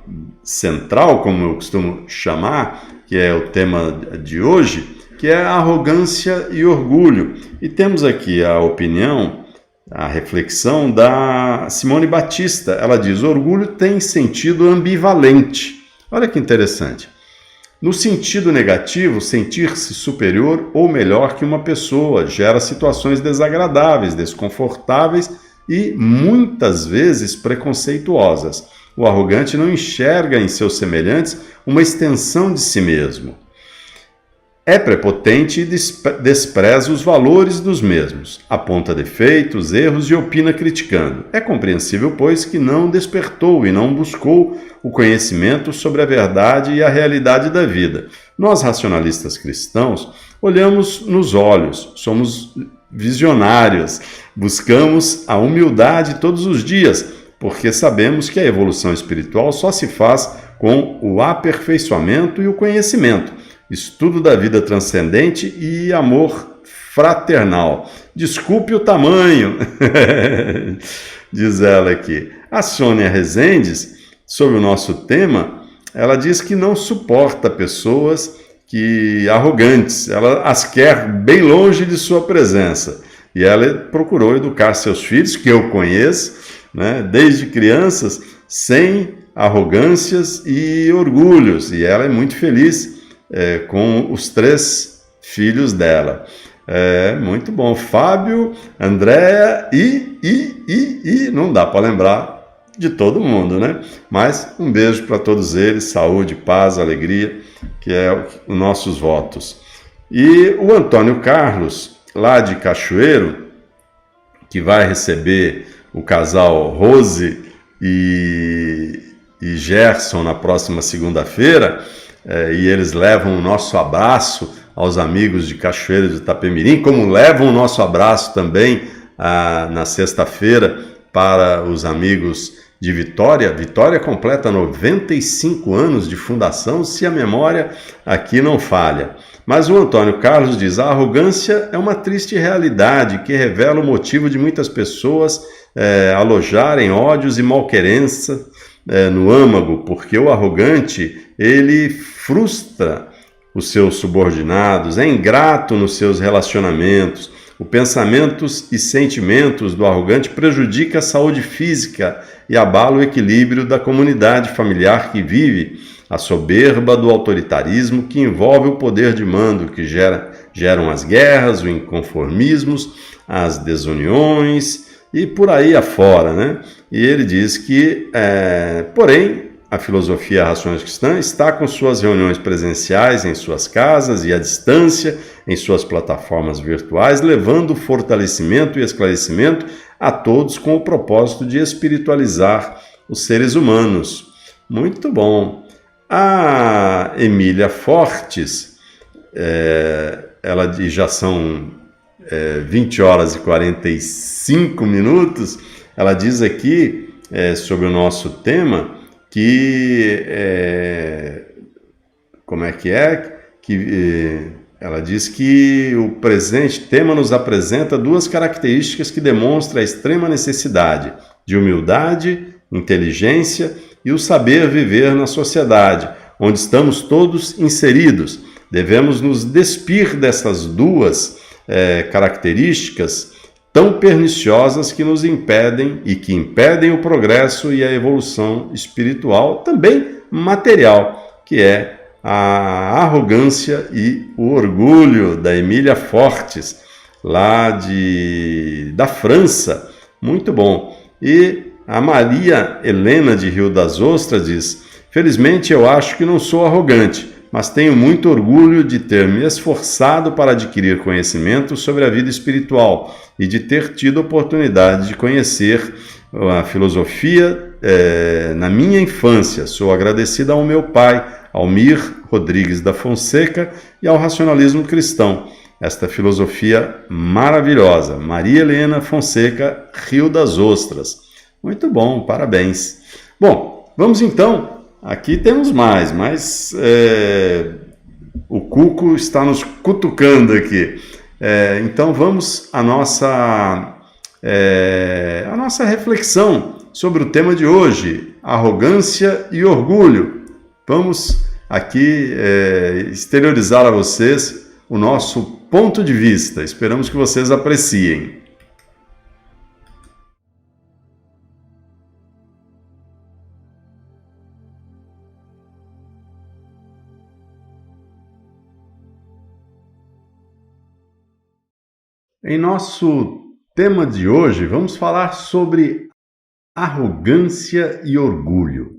central, como eu costumo chamar, que é o tema de hoje, que é a arrogância e orgulho. E temos aqui a opinião, a reflexão da Simone Batista. Ela diz: orgulho tem sentido ambivalente. Olha que interessante. No sentido negativo, sentir-se superior ou melhor que uma pessoa gera situações desagradáveis, desconfortáveis e muitas vezes preconceituosas. O arrogante não enxerga em seus semelhantes uma extensão de si mesmo. É prepotente e despreza os valores dos mesmos, aponta defeitos, erros e opina criticando. É compreensível, pois, que não despertou e não buscou o conhecimento sobre a verdade e a realidade da vida. Nós, racionalistas cristãos, olhamos nos olhos, somos visionários, buscamos a humildade todos os dias, porque sabemos que a evolução espiritual só se faz com o aperfeiçoamento e o conhecimento, estudo da vida transcendente e amor fraternal. Desculpe o tamanho, diz ela aqui. A Sônia Rezendes, sobre o nosso tema, ela diz que não suporta pessoas arrogantes, ela as quer bem longe de sua presença. E ela procurou educar seus filhos, que eu conheço, né, desde crianças, sem arrogâncias e orgulhos. E ela é muito feliz com os 3 filhos dela. Muito bom. Fábio, Andréa e não dá para lembrar de todo mundo, né? Mas um beijo para todos eles, saúde, paz, alegria, que é os nossos votos. E o Antônio Carlos, lá de Cachoeiro, que vai receber o casal Rose e Gerson na próxima segunda-feira, e eles levam o nosso abraço aos amigos de Cachoeiro de Itapemirim, como levam o nosso abraço também na sexta-feira para os amigos de Vitória. Vitória completa 95 anos de fundação, se a memória aqui não falha. Mas o Antônio Carlos diz: a arrogância é uma triste realidade que revela o motivo de muitas pessoas alojarem ódios e malquerença no âmago, porque o arrogante, ele frustra os seus subordinados, é ingrato nos seus relacionamentos. Os pensamentos e sentimentos do arrogante prejudicam a saúde física e abala o equilíbrio da comunidade familiar que vive. A soberba do autoritarismo que envolve o poder de mando, que geram as guerras, os inconformismos, as desuniões e por aí afora, né? E ele diz que, porém, a filosofia Rações Cristãs está com suas reuniões presenciais em suas casas e à distância em suas plataformas virtuais, levando fortalecimento e esclarecimento a todos com o propósito de espiritualizar os seres humanos. Muito bom. A Emília Fortes, ela já são 20 horas e 45 minutos, ela diz aqui sobre o nosso tema que, ela diz que o presente tema nos apresenta 2 características que demonstram a extrema necessidade de humildade, inteligência e o saber viver na sociedade, onde estamos todos inseridos. Devemos nos despir dessas 2 características tão perniciosas que nos impedem e que impedem o progresso e a evolução espiritual, também material, que é a arrogância e o orgulho, da Emília Fortes, lá da França. Muito bom. E a Maria Helena de Rio das Ostras diz: felizmente eu acho que não sou arrogante, mas tenho muito orgulho de ter me esforçado para adquirir conhecimento sobre a vida espiritual e de ter tido a oportunidade de conhecer a filosofia na minha infância. Sou agradecida ao meu pai, Almir Rodrigues da Fonseca, e ao racionalismo cristão. Esta filosofia maravilhosa. Maria Helena Fonseca, Rio das Ostras. Muito bom, parabéns. Bom, vamos então. Aqui temos mais, mas o Cuco está nos cutucando aqui. Então vamos à nossa reflexão sobre o tema de hoje, arrogância e orgulho. Vamos aqui exteriorizar a vocês o nosso ponto de vista. Esperamos que vocês apreciem. Em nosso tema de hoje, vamos falar sobre arrogância e orgulho.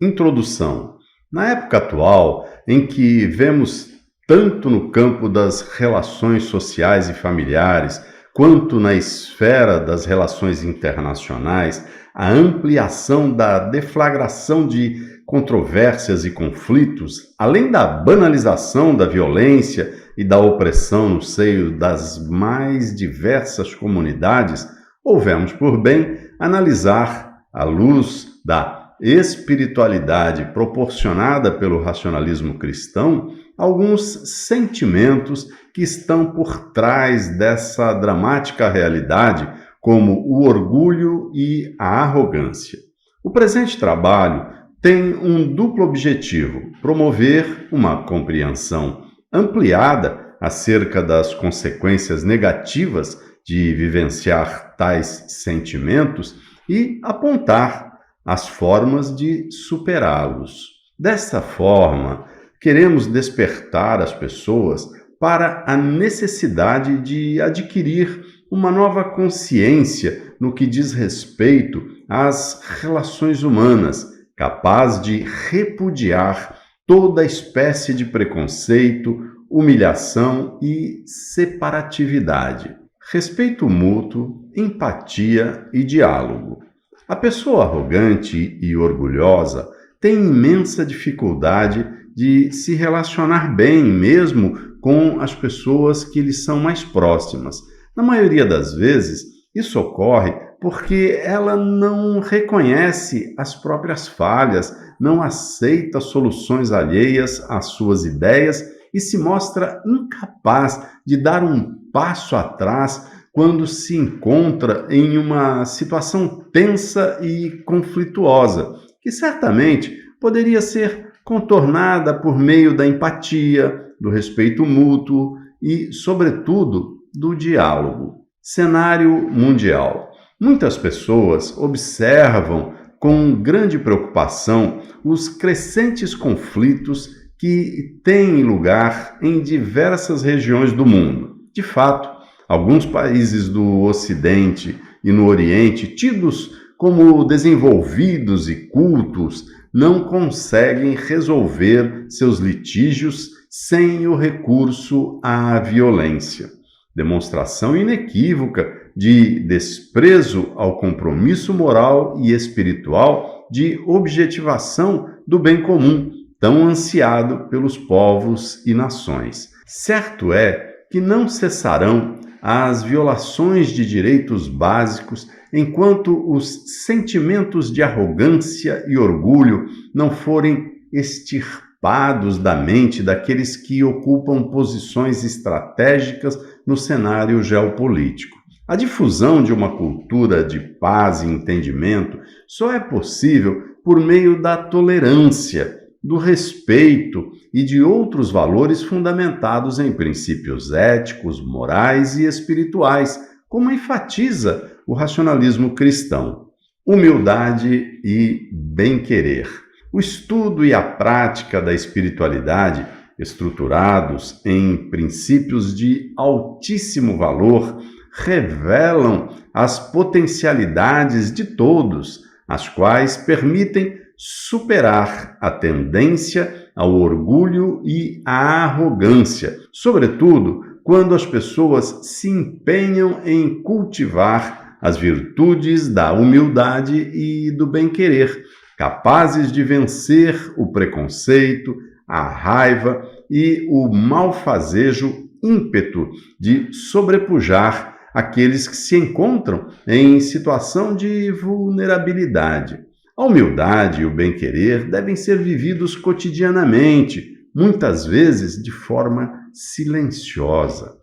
Introdução. Na época atual, em que vemos tanto no campo das relações sociais e familiares, quanto na esfera das relações internacionais, a ampliação da deflagração de controvérsias e conflitos, além da banalização da violência e da opressão no seio das mais diversas comunidades, houvemos por bem analisar, à luz da espiritualidade proporcionada pelo racionalismo cristão alguns sentimentos que estão por trás dessa dramática realidade, como o orgulho e a arrogância. O presente trabalho tem um duplo objetivo: promover uma compreensão ampliada acerca das consequências negativas de vivenciar tais sentimentos e apontar as formas de superá-los. Dessa forma, queremos despertar as pessoas para a necessidade de adquirir uma nova consciência no que diz respeito às relações humanas, capaz de repudiar toda espécie de preconceito, humilhação e separatividade. Respeito mútuo, empatia e diálogo. A pessoa arrogante e orgulhosa tem imensa dificuldade de se relacionar bem mesmo com as pessoas que lhe são mais próximas. Na maioria das vezes, isso ocorre porque ela não reconhece as próprias falhas, não aceita soluções alheias às suas ideias e se mostra incapaz de dar um passo atrás quando se encontra em uma situação tensa e conflituosa, que certamente poderia ser contornada por meio da empatia, do respeito mútuo e, sobretudo, do diálogo. Cenário mundial. Muitas pessoas observam com grande preocupação os crescentes conflitos que têm lugar em diversas regiões do mundo. De fato, alguns países do Ocidente e no Oriente, tidos como desenvolvidos e cultos, não conseguem resolver seus litígios sem o recurso à violência. Demonstração inequívoca de desprezo ao compromisso moral e espiritual de objetivação do bem comum, tão ansiado pelos povos e nações. Certo é que não cessarão as violações de direitos básicos enquanto os sentimentos de arrogância e orgulho não forem extirpados da mente daqueles que ocupam posições estratégicas no cenário geopolítico. A difusão de uma cultura de paz e entendimento só é possível por meio da tolerância, do respeito e de outros valores fundamentados em princípios éticos, morais e espirituais, como enfatiza o racionalismo cristão. Humildade e bem-querer. O estudo e a prática da espiritualidade, estruturados em princípios de altíssimo valor, revelam as potencialidades de todos, as quais permitem superar a tendência ao orgulho e à arrogância, sobretudo quando as pessoas se empenham em cultivar as virtudes da humildade e do bem-querer, capazes de vencer o preconceito, a raiva e o malfazejo ímpeto de sobrepujar aqueles que se encontram em situação de vulnerabilidade. A humildade e o bem-querer devem ser vividos cotidianamente, muitas vezes de forma silenciosa.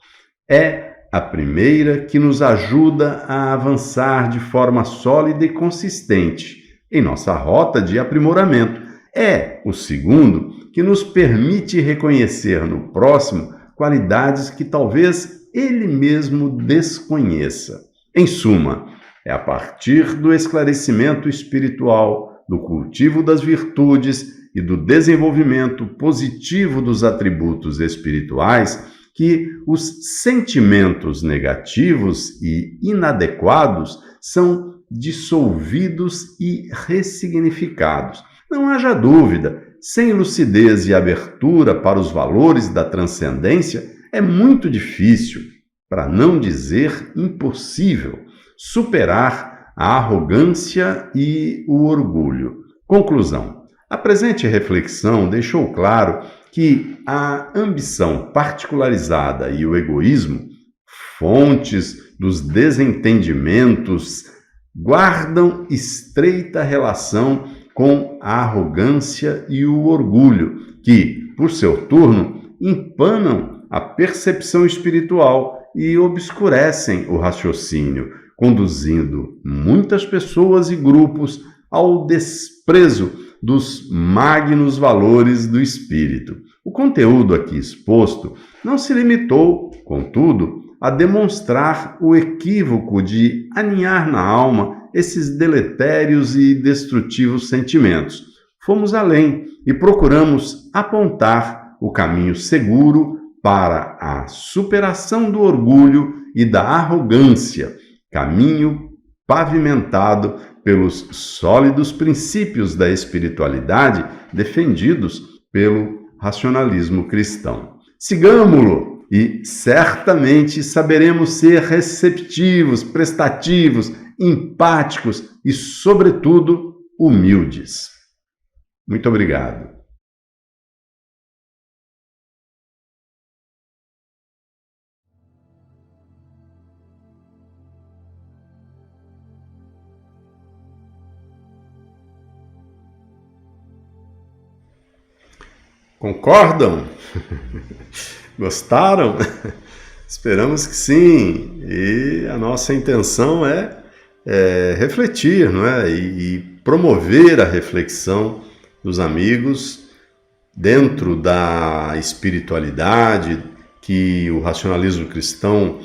É a primeira que nos ajuda a avançar de forma sólida e consistente em nossa rota de aprimoramento. É o segundo que nos permite reconhecer no próximo qualidades que talvez ele mesmo desconheça. Em suma, é a partir do esclarecimento espiritual, do cultivo das virtudes e do desenvolvimento positivo dos atributos espirituais que os sentimentos negativos e inadequados são dissolvidos e ressignificados. Não haja dúvida, sem lucidez e abertura para os valores da transcendência, é muito difícil, para não dizer impossível, superar a arrogância e o orgulho. Conclusão. A presente reflexão deixou claro que a ambição particularizada e o egoísmo, fontes dos desentendimentos, guardam estreita relação com a arrogância e o orgulho, que, por seu turno, empanam a percepção espiritual e obscurecem o raciocínio, conduzindo muitas pessoas e grupos ao desprezo dos magnos valores do espírito. O conteúdo aqui exposto não se limitou, contudo, a demonstrar o equívoco de aninhar na alma esses deletérios e destrutivos sentimentos. Fomos além e procuramos apontar o caminho seguro para a superação do orgulho e da arrogância, caminho pavimentado pelos sólidos princípios da espiritualidade defendidos pelo racionalismo cristão. Sigamo-lo e certamente saberemos ser receptivos, prestativos, empáticos e, sobretudo, humildes. Muito obrigado. Concordam? Gostaram? Esperamos que sim. E a nossa intenção é refletir, não é? E promover a reflexão dos amigos dentro da espiritualidade que o racionalismo cristão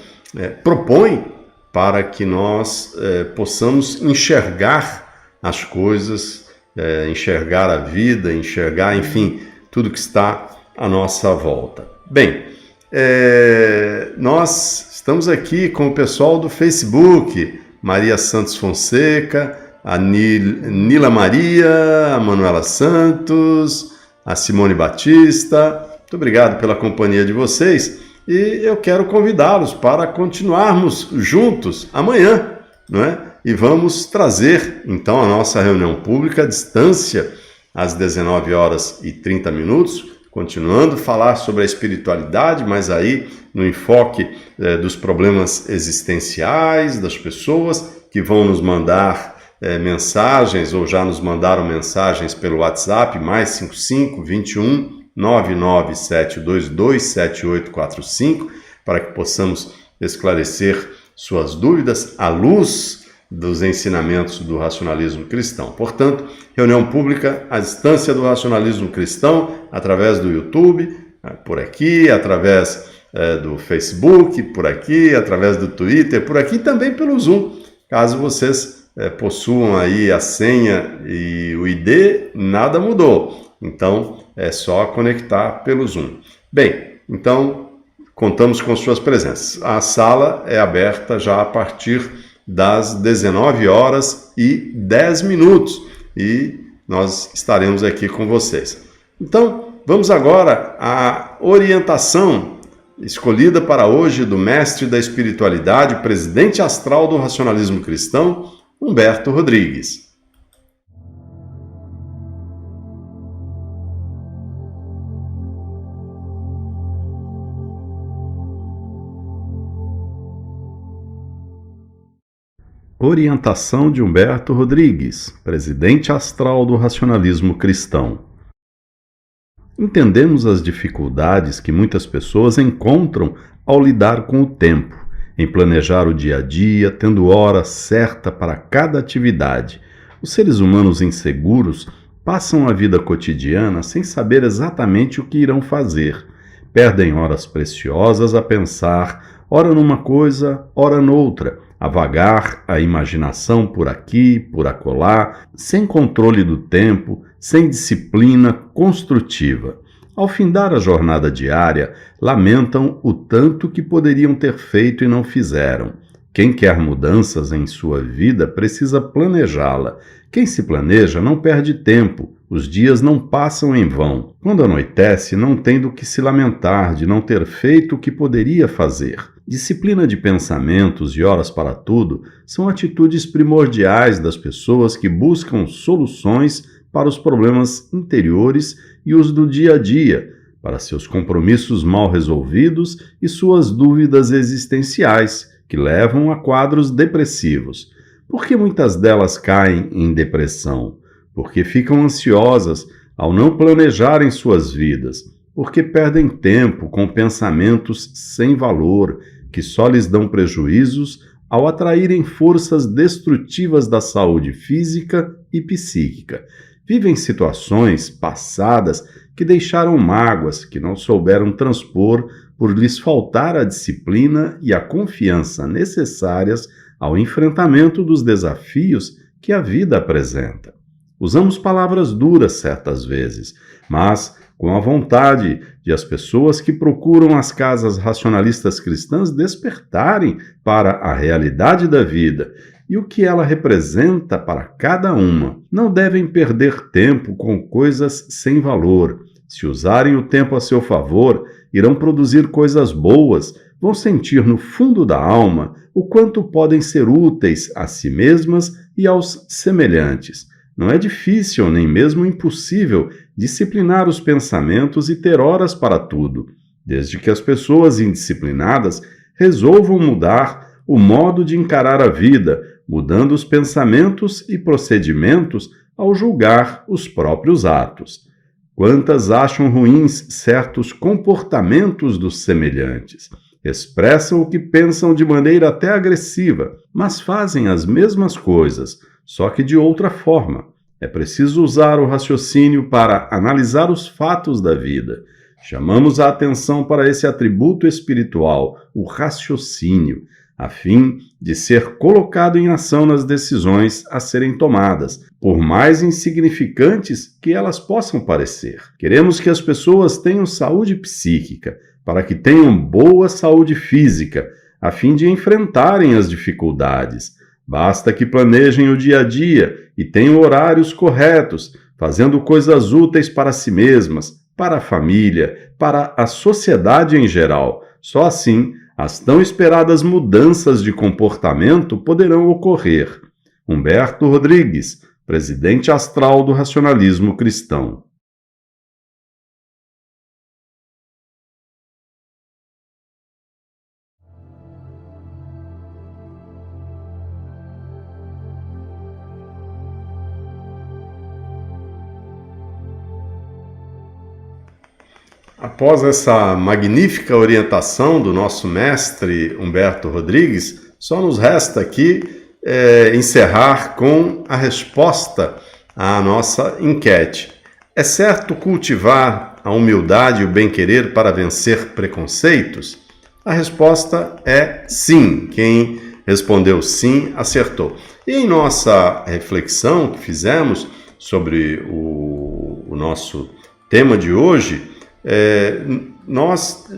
propõe para que nós possamos enxergar as coisas, enxergar a vida, enxergar, enfim, tudo que está à nossa volta. Bem, nós estamos aqui com o pessoal do Facebook, Maria Santos Fonseca, a Nila Maria, a Manuela Santos, a Simone Batista. Muito obrigado pela companhia de vocês e eu quero convidá-los para continuarmos juntos amanhã, não é? E vamos trazer, então, a nossa reunião pública à distância, às 19h30, continuando a falar sobre a espiritualidade, mas aí no enfoque dos problemas existenciais das pessoas que vão nos mandar mensagens ou já nos mandaram mensagens pelo WhatsApp, mais 55 21 99722 7845, para que possamos esclarecer suas dúvidas à luz dos ensinamentos do racionalismo cristão. Portanto, reunião pública à distância do racionalismo cristão, através do YouTube, por aqui, através do Facebook, por aqui, através do Twitter, por aqui também pelo Zoom. Caso vocês possuam aí a senha e o ID, nada mudou. Então, é só conectar pelo Zoom. Bem, então, contamos com suas presenças. A sala é aberta já a partir das 19h10 e nós estaremos aqui com vocês. Então, vamos agora à orientação escolhida para hoje do mestre da espiritualidade, presidente astral do racionalismo cristão, Humberto Rodrigues. Orientação de Humberto Rodrigues, presidente astral do racionalismo cristão. Entendemos as dificuldades que muitas pessoas encontram ao lidar com o tempo, em planejar o dia a dia, tendo hora certa para cada atividade. Os seres humanos inseguros passam a vida cotidiana sem saber exatamente o que irão fazer. Perdem horas preciosas a pensar, ora numa coisa, ora noutra, a vagar a imaginação por aqui, por acolá, sem controle do tempo, sem disciplina construtiva. Ao findar a jornada diária, lamentam o tanto que poderiam ter feito e não fizeram. Quem quer mudanças em sua vida precisa planejá-la. Quem se planeja não perde tempo, os dias não passam em vão. Quando anoitece, não tem do que se lamentar de não ter feito o que poderia fazer. Disciplina de pensamentos e horas para tudo são atitudes primordiais das pessoas que buscam soluções para os problemas interiores e os do dia a dia, para seus compromissos mal resolvidos e suas dúvidas existenciais, que levam a quadros depressivos. Por que muitas delas caem em depressão? porque ficam ansiosas ao não planejarem suas vidas, porque perdem tempo com pensamentos sem valor, que só lhes dão prejuízos ao atraírem forças destrutivas da saúde física e psíquica. Vivem situações passadas que deixaram mágoas que não souberam transpor por lhes faltar a disciplina e a confiança necessárias ao enfrentamento dos desafios que a vida apresenta. Usamos palavras duras certas vezes, mas com a vontade de as pessoas que procuram as casas racionalistas cristãs despertarem para a realidade da vida e o que ela representa para cada uma. Não devem perder tempo com coisas sem valor. Se usarem o tempo a seu favor, irão produzir coisas boas, vão sentir no fundo da alma o quanto podem ser úteis a si mesmas e aos semelhantes. Não é difícil, nem mesmo impossível, disciplinar os pensamentos e ter horas para tudo, desde que as pessoas indisciplinadas resolvam mudar o modo de encarar a vida, mudando os pensamentos e procedimentos ao julgar os próprios atos. Quantas acham ruins certos comportamentos dos semelhantes? Expressam o que pensam de maneira até agressiva, mas fazem as mesmas coisas, só que de outra forma. É preciso usar o raciocínio para analisar os fatos da vida. Chamamos a atenção para esse atributo espiritual, o raciocínio, a fim de ser colocado em ação nas decisões a serem tomadas, por mais insignificantes que elas possam parecer. Queremos que as pessoas tenham saúde psíquica, para que tenham boa saúde física, a fim de enfrentarem as dificuldades. Basta que planejem o dia a dia e tenham horários corretos, fazendo coisas úteis para si mesmas, para a família, para a sociedade em geral. Só assim, as tão esperadas mudanças de comportamento poderão ocorrer. Humberto Rodrigues, presidente astral do racionalismo cristão. Após essa magnífica orientação do nosso mestre Humberto Rodrigues, só nos resta aqui encerrar com a resposta à nossa enquete. É certo cultivar a humildade e o bem-querer para vencer preconceitos? A resposta é sim. Quem respondeu sim, acertou. E em nossa reflexão que fizemos sobre o nosso tema de hoje, nós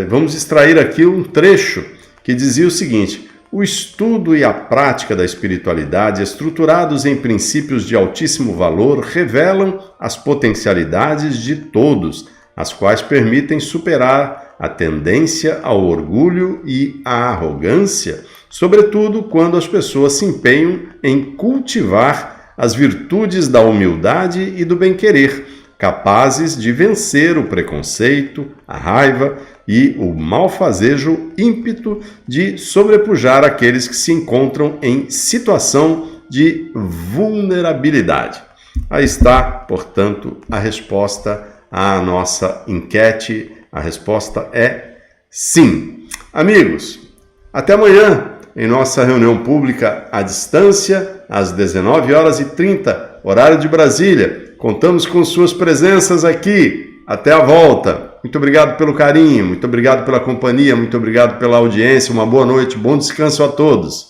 vamos extrair aqui um trecho que dizia o seguinte: o estudo e a prática da espiritualidade, estruturados em princípios de altíssimo valor, revelam as potencialidades de todos, as quais permitem superar a tendência ao orgulho e à arrogância, sobretudo quando as pessoas se empenham em cultivar as virtudes da humildade e do bem-querer, capazes de vencer o preconceito, a raiva e o malfazejo ímpeto de sobrepujar aqueles que se encontram em situação de vulnerabilidade. Aí está, portanto, a resposta à nossa enquete. A resposta é sim. Amigos, até amanhã em nossa reunião pública à distância, às 19h30, horário de Brasília. Contamos com suas presenças aqui. Até a volta. Muito obrigado pelo carinho, muito obrigado pela companhia, muito obrigado pela audiência. Uma boa noite, bom descanso a todos.